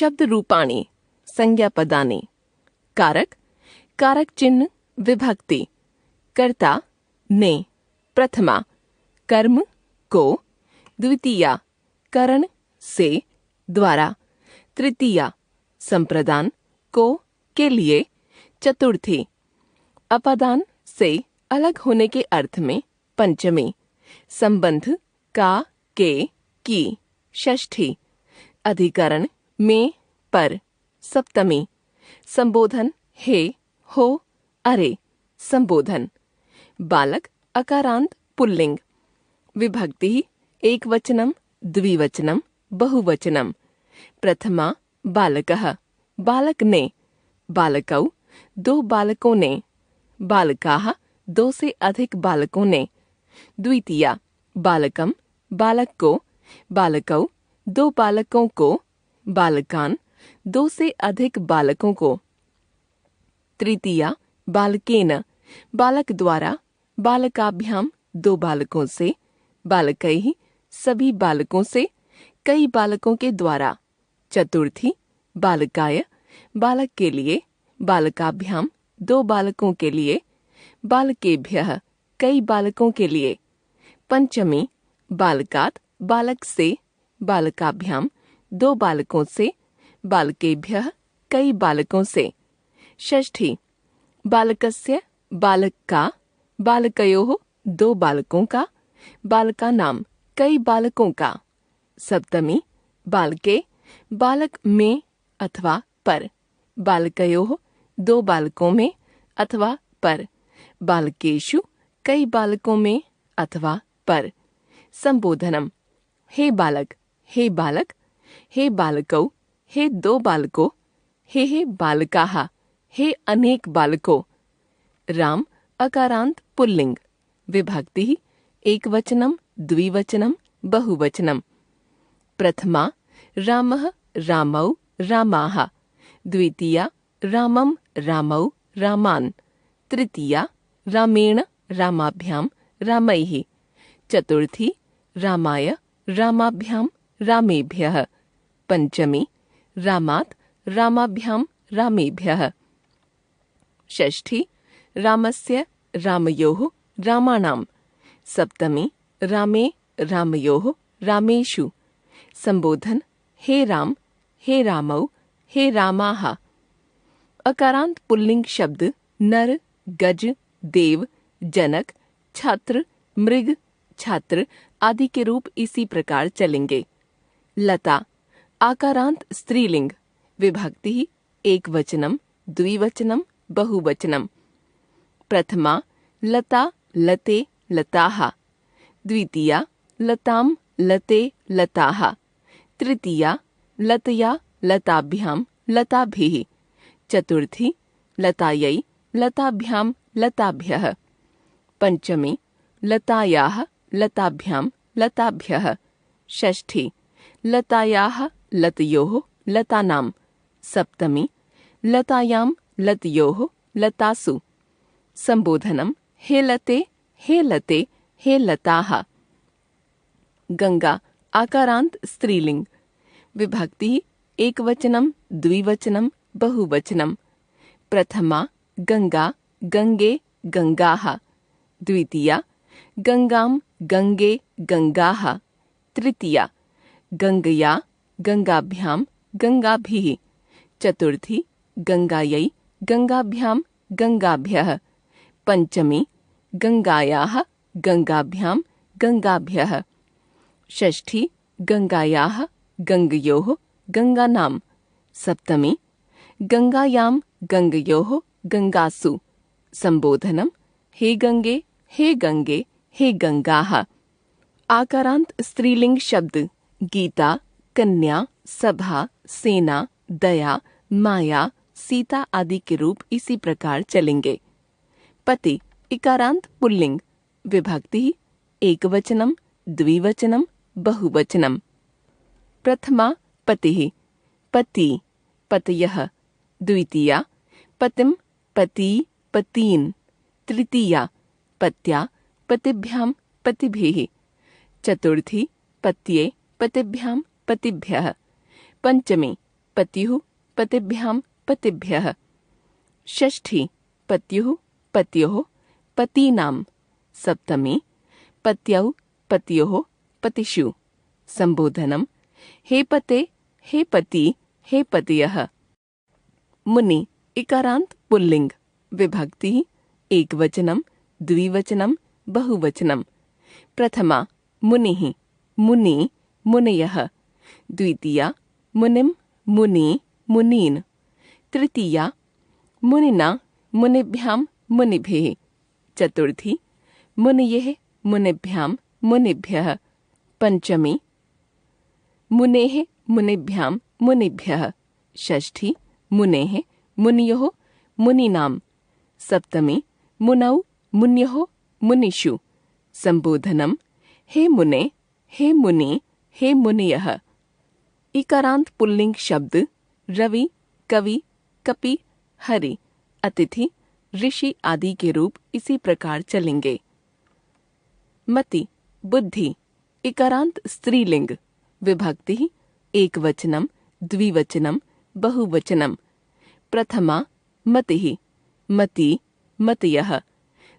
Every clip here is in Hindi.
शब्द रूपाणि संज्ञा पदानि। कारक, कारक चिन्ह, विभक्ति। कर्ता ने, प्रथमा कर्म को, द्वितीया करण से, द्वारा, तृतीया संप्रदान को, के लिए, चतुर्थी अपादान से अलग होने के अर्थ में, पंचमी संबंध का, के, की, षष्ठी अधिकरण में, पर, सप्तमी संबोधन हे, हो, अरे, संबोधन। बालक अकारांत पुल्लिंग। विभक्ति एकवचनम, द्विवचनम, बहुवचनम। प्रथमा बालकः, बालक ने, बालकौ दो बालकों ने, बालकाः दो से अधिक बालकों ने। द्वितीया बालकम, बालक को, बालकौ दो बालकों को, बालकान दो से अधिक बालकों को। तृतीया बालकेन, बालक द्वारा, बालकाभ्याम दो बालकों से, बालकैः सभी बालकों से, कई बालकों के द्वारा। चतुर्थी बालकाय, बालक के लिए, बालकाभ्याम दो बालकों के लिए, बालकेभ्यः कई बालकों के लिए। पंचमी बालकात्, बालक से, बालकाभ्याम दो बालकों से, बालकेभ्यः कई बालकों से। षष्ठी बालकस्य, बालक का, बालकयोः दो बालकों का, बालकानां कई बालकों का। सप्तमी बालके, बालक में अथवा पर, बालकयोः दो बालकों में अथवा पर, बालकेषु कई बालकों में अथवा पर। संबोधनम हे बालक, हे बालक, हे बालकौ, हे दो बालकों, हे बालकाः, हे अनेक बालकों। राम अकारांत पुल्लिंग। विभक्ति एकवचनम, द्विवचनम, बहुवचनम। प्रथमा रामः, रामौ, रामाः। द्वितीया रामं, रामौ, रामान्। तृतीया रामेण, रामाभ्यां, रामैः। चतुर्थी रामाय, रामाभ्यां, रामेभ्यः। पंचमी रामात्, रामाभ्यां, रामेभ्यः। षष्ठी रामस्य, रामयोः, रामाणां। सप्तमी रामे, रामयोः, रामेषु। संबोधन हे राम, हे रामौ, हे रामाः। अकारांत पुल्लिंग शब्द नर, गज, देव, जनक, छात्र, मृग, छात्र आदि के रूप इसी प्रकार चलेंगे। लता आकारांत स्त्रीलिंग। विभक्ति एकवचनम, द्विवचनम, बहुवचनम। प्रथमा लता, लते, लताः। द्वितीया लतां, लते, लताः। तृतीया लतया, लताभ्यां, लताभिः। चतुर्थी लतायै, लताभ्यां, लताभ्यः। पंचमी लतायाः, लताभ्यां, लताभ्यः। षष्ठी लतायाः, लतयोः, लतानां। सप्तमी लतायां, लतयोः, लतासु। संबोधनम हे लते, हे लते, हे लताः। गंगा आकारांत स्त्रीलिंग। विभक्ति एकवचनम, द्विवचनम, बहुवचनम। प्रथमा गंगा, गंगे, गंगाः। द्वितीया गंगां, गंगे, गंगाः। तृतीया गंगया, गंगाभ्यां, गंगाभिः। चतुर्थी गंगायै, गंगाभ्यां, गंगाभ्यः। पंचमी गंगायाः, गंगाभ्यां, गंगाभ्यः। षष्ठी गंगायाः, गंगयोः, गंगानां। सप्तमी गंगायां, गंगयोः, गंगासु। संबोधनम हे गंगे, हे गंगे, हे गंगाः। आकारांत स्त्रीलिंग शब्द गीता, कन्या, सभा, सेना, दया, माया, सीता आदि के रूप इसी प्रकार चलेंगे। पति इकारांत पुल्लिंग। विभक्ति एकवचनम, द्विवचनम, बहुवचनम। प्रथमा पतिः, पति, पतयः। द्वितीया पतिं, पति, पतीन्। तृतीया पत्या, पतिभ्यां, पतिभिः। चतुर्थी पत्ये, पतिभ्यां, पतिभ्यः। पंचमी पत्युः पतिभ्यां पतिभ्यः। षष्ठी पत्युः पत्योः पतीनां। सप्तमी पत्यौ पत्योः पतिषु। संबोधनम् हे पते, हे पति, हे पतयः। मुनि इकारांत पुल्लिंग। विभक्ति एकवचनम, द्विवचनम, बहुवचनम। प्रथमा मुनिः मुनि मुनयः। द्वितीया मुनिम मुनि मुनीन्। तृतीया मुनिना मुनिभ्यां मुनिभिः। चतुर्थी मुनयः मुनिभ्यां मुनिभ्यः। पंचमी मुनेः मुनिभ्यां मुनिभ्यः। षष्ठी मुनेः मुनयोः मुनीनां। सप्तमी मुनौ मुन्योः मुनिषु। संबोधनम् हे मुने, हे मुनि, हे मुनयः। इकारांत पुल्लिंग शब्द रवि, कवि, कपि, हरि, अतिथि, ऋषि आदि के रूप इसी प्रकार चलेंगे। मति बुद्धि इकारांत स्त्रीलिंग। विभक्ति एकवचनम, द्विवचनम, बहुवचनम। प्रथमा मतिः मति मतयः।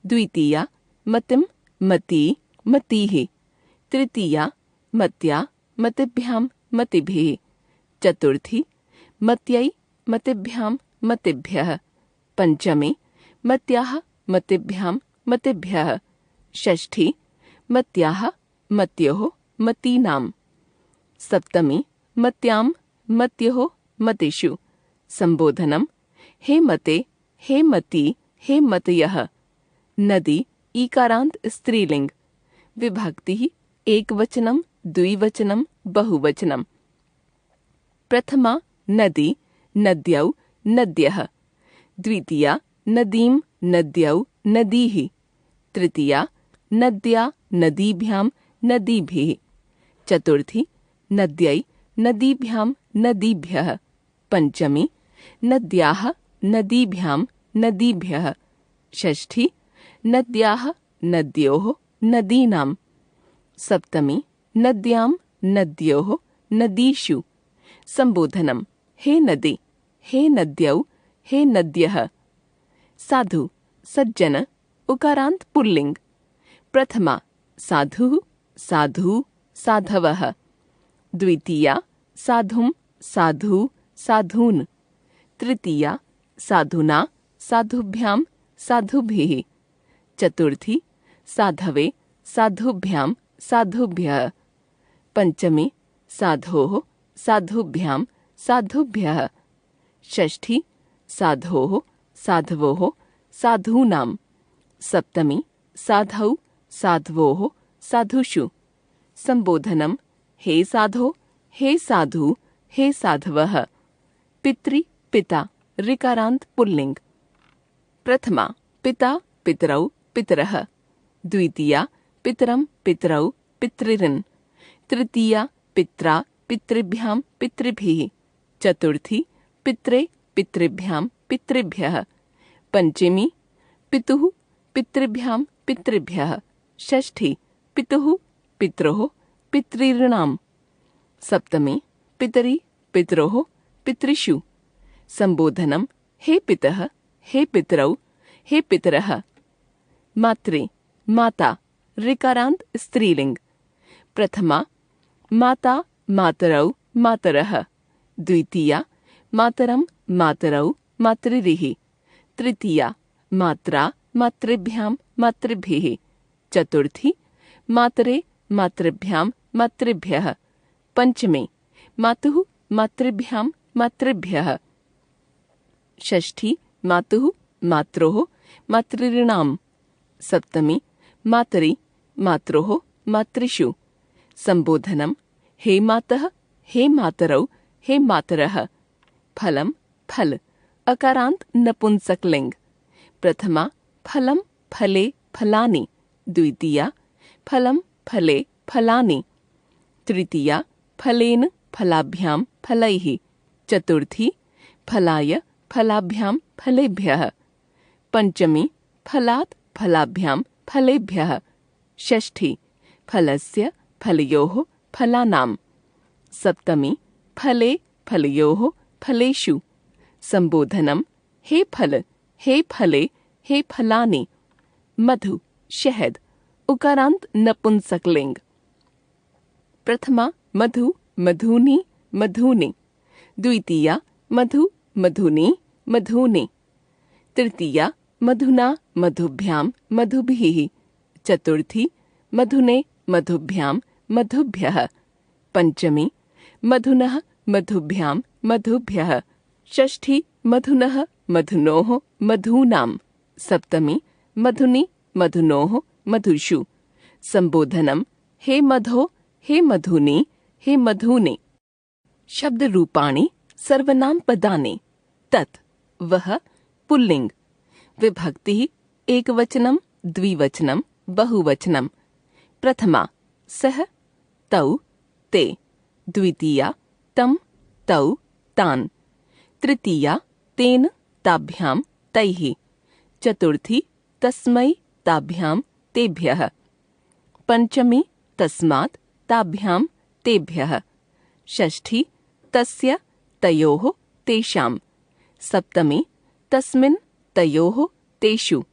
द्वितीया मतिम मति मतीः। तृतीया मत्या मतिभ्यां मतिभिः। चतुर्थी मत्यै मतिभ्यां मतिभ्यः। पंचमी मत्याः मतिभ्यां मतिभ्यः। षष्ठी मत्याः मत्योः मतीनां। सप्तमी मत्यां मत्योः मतिषु। संबोधनम् हे मते, हे मति, हे मतयः। नदी ईकारांत स्त्रीलिंग। विभक्ति एकवचनम, द्विवचनम, बहुवचनम। प्रथमा नदी नद्यौ नद्यः। द्वितीया नदीं नद्यौ नदीः। तृतीया नद्या नदीभ्यां नदीभिः। चतुर्थी नद्यै नदीभ्यां नदीभ्यः। पंचमी नद्याः नदीभ्यां नदीभ्यः। षष्ठी नद्याः नद्योः नदीनां। सप्तमी नद्यां नद्योः नदीषु। संबोधनम् हे नदी, हे नद्यौ, हे नद्यः। साधु सज्जन उकारांत पुल्लिंग। प्रथमा साधुः साधु साधवः। द्वितीया साधुं साधु साधून्। तृतीया साधुना साधुभ्यां साधुभिः। चतुर्थी साधवे साधुभ्यां साधुभ्यः। पंचमी साधोः साधुभ्यां साधुभ्यः। षष्ठी साधोः साधवोः साधूनां। सप्तमी साधौ साधवोः साधुषु। संबोधनम् हे साधो, हे साधु, हे साधवः। पितृ पिता ऋकारांत पुल्लिंग। प्रथमा पिता पितरौ पितरः। द्वितीया पितरं पितरौ पितृन्। तृतीया पित्रा पितृभ्यां पितृभिः। चतुर्थी पित्रे पितृभ्यां पितृभ्यः। पंचमी पितुः पितृभ्यां पितृभ्यः। षष्ठी पितुः पित्रोः पितॄणां। सप्तमी पितरि पितरोः पितृषु। संबोधनम् हे पितः, हे पितरौ, हे पितरः। मात्रे माता ऋकारांत स्त्रीलिंग। प्रथमा माता मातरौ मातरः। द्वितीया मातरं मातरौ मातृभिः। तृतीया मात्रा मातृभ्यां मातृभिः। चतुर्थी मातरे मातृभ्यां मातृभ्यः। पंचमी मातुः मातृभ्यां मातृभ्यः। षष्ठी मातुः मात्रोः मातॄणां। सप्तमी मातरि मात्रोः मातृषु। संबोधनम् हे मातः, हे मातरौ, हे मातरः। फलं फल अकारांत नपुंसकलिंग। प्रथमा फलं फले फलानि। द्वितीया फलं फले फलानि। तृतीया फलेन फलाभ्यां फलैः। चतुर्थी फलाय फलाभ्यां फलेभ्यः। पंचमी फलात् फलाभ्यां फलेभ्यः। षष्ठी फलस्य फलयोः फलानां। सप्तमी फले फलयोः फलेषु। संबोधनम हे फल, हे फले, हे फलानि। मधु शहद, उकारांत नपुंसकलिंग। प्रथमा मधु, मधुनि, मधुनि। द्वितीया मधु, मधुनि, मधूनि। तृतीया मधुना, मधुभ्याम, मधुभिः। चतुर्थी मधुने, मधुभ्याम, मधुभ्यः। पंचमी मधुनः, मधुभ्याम, मधुभ्यः। षष्ठी मधुनः, मधुनोः, मधूनाम्। सप्तमी मधुनि, मधुनोः, मधुषु। संबोधनम हे मधो, हे मधुनि, हे मधूनि। शब्द रूपाणि सर्वनाम पदानि। तत् वह पुल्लिंग। विभक्ति एकवचनम, द्विवचनम, बहुवचनम। प्रथमा सह, तौ, ते। द्वितीया तम, तौ, तान्। तृतीया तेन, ताभ्यां, तैः। चतुर्थी तस्मै, ताभ्यां, तेभ्यः। पंचमी तस्मात्, ताभ्यां, तेभ्यः। षष्ठी तस्य, तयोः, तेषां। सप्तमी तस्मिन्, तयोः, तेषु।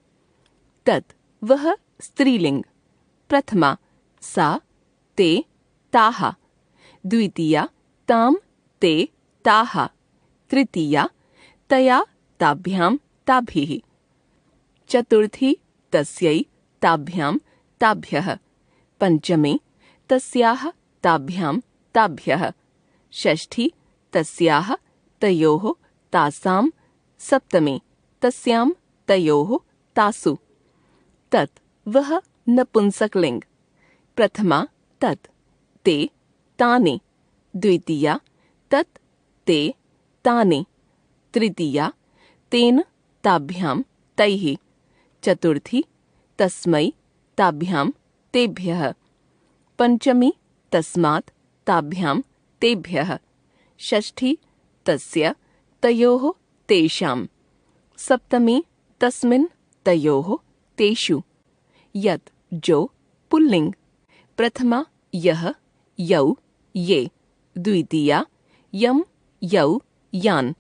तत् वह स्त्रीलिंग। प्रथमा सा, ते, ताः। द्वितीया ताम, ते, ताः। तृतीया तया, ताभ्यां, ताभिः। चतुर्थी तस्यै, ताभ्यां, ताभ्यः। पंचमी तस्याः, ताभ्यां, ताभ्यः। षष्ठी तस्याः, तयोः, तासां। सप्तमी तस्यां, तयोः, तासु। तत् वह नपुंसकलिंग। प्रथमा तत्, ते, तानि। द्वितीया तत्, ते, तानि। तृतीया तेन, ताभ्यां, तैः। चतुर्थी तस्मै, ताभ्यां, तेभ्यः। पंचमी तस्मात्, ताभ्यां, तेभ्यः। षष्ठी तस्य, तयोः, तेषां। सप्तमी तस्मिन्, तयोः, तेषु। यत् जो पुल्लिंग। प्रथमा यः, यौ, ये। द्वितीया यम, यौ, यान्।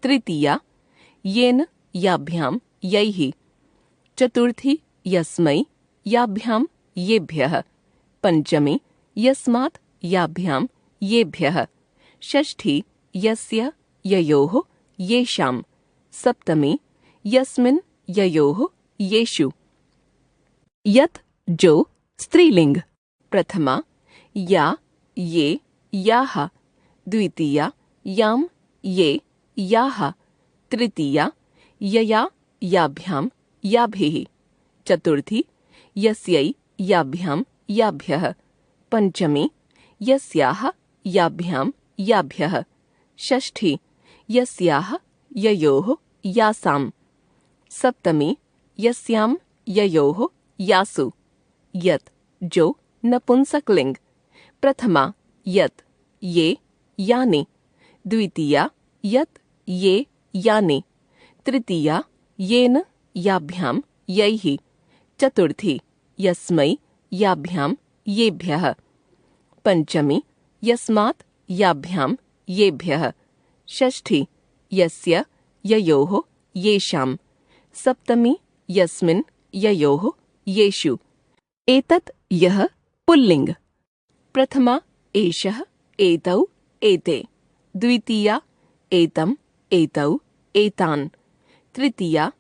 तृतीया येन, याभ्यां, यैः। चतुर्थी यस्मै, याभ्यां, येभ्यः। पंचमी यस्मात्, याभ्यां, येभ्यः। षष्ठी यस्य, ययोः, येषां। सप्तमी यस्मिन्, ययोः, येषु। यत् जो स्त्रीलिंग। प्रथमा या, ये, याः। द्वितीया याम, ये, याः। तृतीया यया, याभ्यां, याभिः। चतुर्थी यस्यै, याभ्यां, याभ्यः। पंचमी यस्याः, याभ्यां, याभ्यः। षष्ठी यस्याः, ययोः, यासां। सप्तमी यस्यां, ययोः, यासु। यत् जो नपुंसकलिंग। प्रथमा यत्, ये, यानि। द्वितीया यत्, ये, यानि। तृतीया येन, याभ्यां, यैः। चतुर्थी यस्मै, याभ्यां, येभ्यः। पंचमी यस्मात्, याभ्यां, येभ्यः। षष्ठी यस्य, ययोः, येषां। सप्तमी यस्मिन्, ययोः, येषु। एतत् यः पुल्लिंग। प्रथमा एषः, एतौ, एते। द्वितीया एतम्, एतौ, एतान्। तृतीया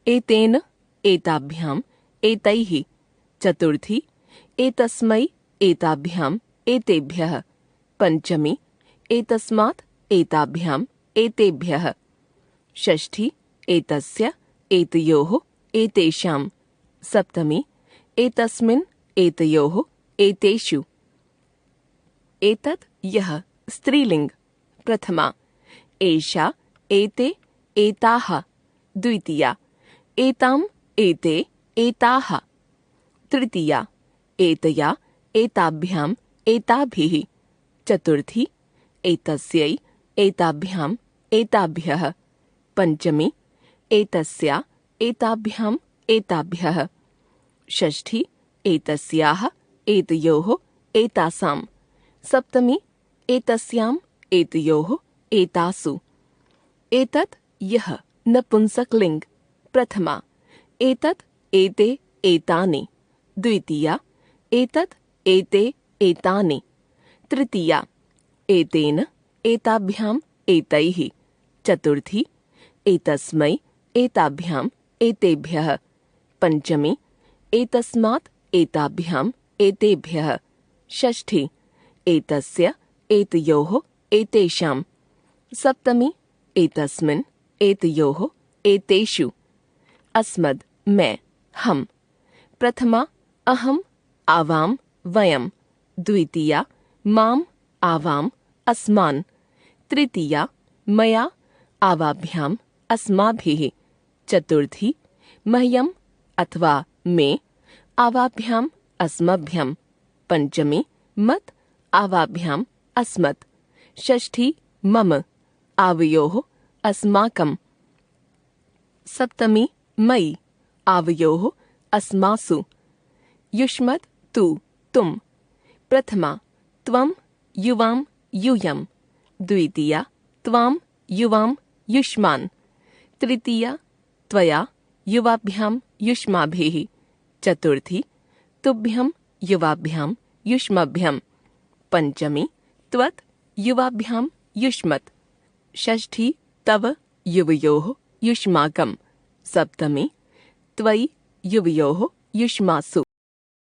एतेन, एताभ्यां, एतैः। चतुर्थी एतस्मै, एताभ्यां, एतेभ्यः। पंचमी एतस्मात्, एताभ्यां, एतेभ्यः। षष्ठी एतस्य, एतयोः, एतेषां। सप्तमी एतस्मिन्, एतयोः, एतेषु। एतत् यः स्त्रीलिंग। प्रथमा एषा, एते, एताः। द्वितीया एताम्, एते, एताः। तृतीया एतया, एताभ्यां, एताभिः। चतुर्थी एतस्यै, एताभ्यां, एताभ्यः। पंचमी एतस्या, एताभ्यां, एताभ्यः। षष्ठी एतस्याः, एतयोः, एतासां। सप्तमी एतस्यां, एतयोः, एतासु। एतत् यह नपुंसकलिंग। प्रथमा एतत् एते एतानि। द्वितीया एतत् एते एतानि। तृतीया एतेन एताभ्याम् एतैः। चतुर्थी एतस्मै एताभ्याम् एतेभ्यः। पंचमी एतस्मात् एताभ्याम् एतेभ्यः। षष्ठी एतस्य एतयोः एतेषाम्। सप्तमी एतस्मिन् एतयोः एतेषु। अस्मद् मैं हम। प्रथमा अहम् आवाम् वयम्। द्वितीया माम् आवाम् अस्मान्। तृतीया मया आवाभ्याम् अस्माभिः। चतुर्थी मह्यम् अथवा मे आवाभ्याम् अस्मभ्यम्। पंचमी मत् आवाभ्याम् अस्मत्। षष्ठी मम आवयोः अस्माकम्। सप्तमी मयि आवयोः अस्मासु। युष्मद् तु तुम्। प्रथमा त्वम् युवाम् यूयम्। द्वितीया त्वाम् युवाम् युष्मान्। तृतीया त्वया युवाभ्याम् युष्माभिः। चतुर्थी तुभ्यम् युवाभ्याम् युष्मभ्यम्। पंचमी त्वत् युवाभ्याम् युष्मत्। षष्ठी तव युवयोः युष्माकम्। सप्तमी त्वयि युवयोः युष्मासु।